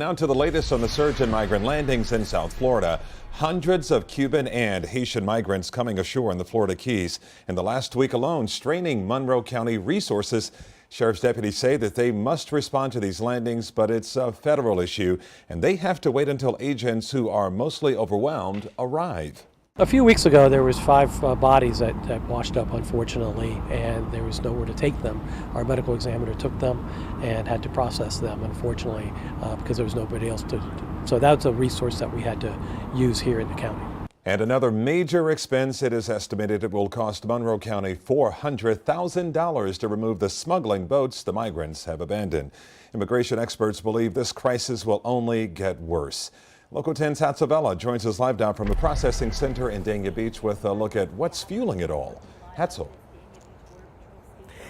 Now to the latest on the surge in migrant landings in South Florida. Hundreds of Cuban and Haitian migrants coming ashore in the Florida Keys in the last week alone, straining Monroe County resources. Sheriff's deputies say that they must respond to these landings, but it's a federal issue, and they have to wait until agents who are mostly overwhelmed arrive. A few weeks ago, there was 5 bodies that washed up, unfortunately, and there was nowhere to take them. Our medical examiner took them and had to process them, unfortunately, because there was nobody else to. So that's a resource that we had to use here in the county. And another major expense. It is estimated it will cost Monroe County $400,000 to remove the smuggling boats the migrants have abandoned. Immigration experts believe this crisis will only get worse. Local 10's Hatzavella joins us live now from the processing center in Dania Beach with a look at what's fueling it all. Hatzel.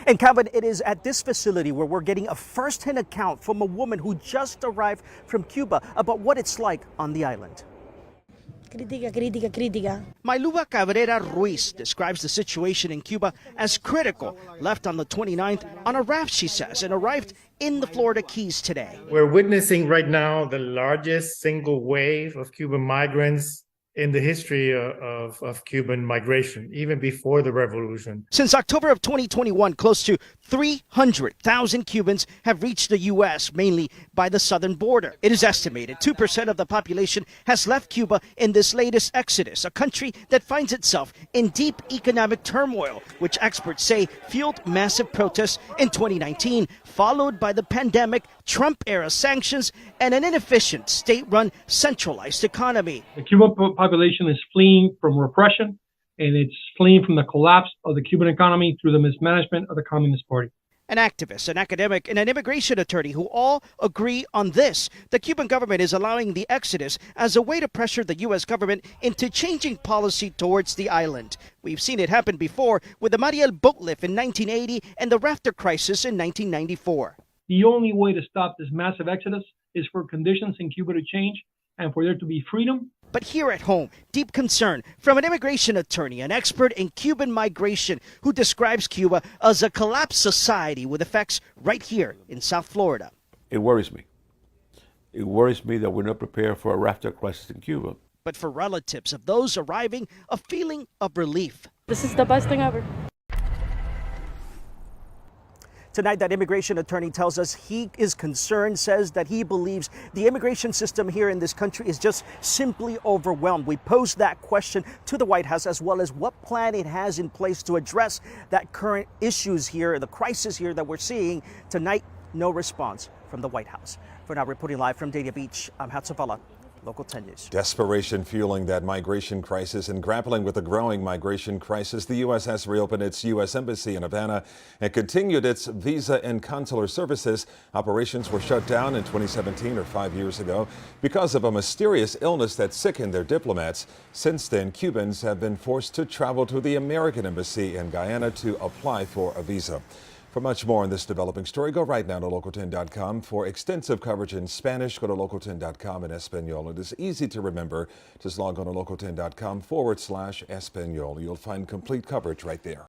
And Cuban, it is at this facility where we're getting a first-hand account from a woman who just arrived from Cuba about what it's like on the island. Mayluba Cabrera Ruiz describes the situation in Cuba as critical. Left on the 29th on a raft, she says, and arrived in the Florida Keys today. We're witnessing right now the largest single wave of Cuban migrants in the history of Cuban migration, even before the revolution. Since October of 2021, close to 300,000 Cubans have reached the U.S., mainly by the southern border. It is estimated 2% of the population has left Cuba in this latest exodus, a country that finds itself in deep economic turmoil, which experts say fueled massive protests in 2019, followed by the pandemic, Trump-era sanctions, and an inefficient state-run centralized economy. The Cuban population is fleeing from repression, and it's fleeing from the collapse of the Cuban economy through the mismanagement of the Communist Party. An activist, an academic, and an immigration attorney who all agree on this. The Cuban government is allowing the exodus as a way to pressure the U.S. government into changing policy towards the island. We've seen it happen before with the Mariel boat lift in 1980 and the rafter crisis in 1994. The only way to stop this massive exodus is for conditions in Cuba to change and for there to be freedom. But here at home, deep concern from an immigration attorney, an expert in Cuban migration, who describes Cuba as a collapsed society with effects right here in South Florida. It worries me. It worries me that we're not prepared for a rafter crisis in Cuba. But for relatives of those arriving, a feeling of relief. This is the best thing ever. Tonight, that immigration attorney tells us he is concerned, says that he believes the immigration system here in this country is just simply overwhelmed. We posed that question to the White House, as well as what plan it has in place to address that current issues here, the crisis here that we're seeing. Tonight, no response from the White House. For now, reporting live from Dania Beach, I'm Hatzavella. Local 10 News. Desperation fueling that migration crisis, and grappling with the growing migration crisis, the U.S. has reopened its U.S. Embassy in Havana and continued its visa and consular services. Operations were shut down in 2017, or 5 years ago, because of a mysterious illness that sickened their diplomats. Since then, Cubans have been forced to travel to the American Embassy in Guyana to apply for a visa. For much more on this developing story, go right now to local10.com. For extensive coverage in Spanish, go to local10.com in Espanol. It is easy to remember. Just log on to local10.com/Espanol. You'll find complete coverage right there.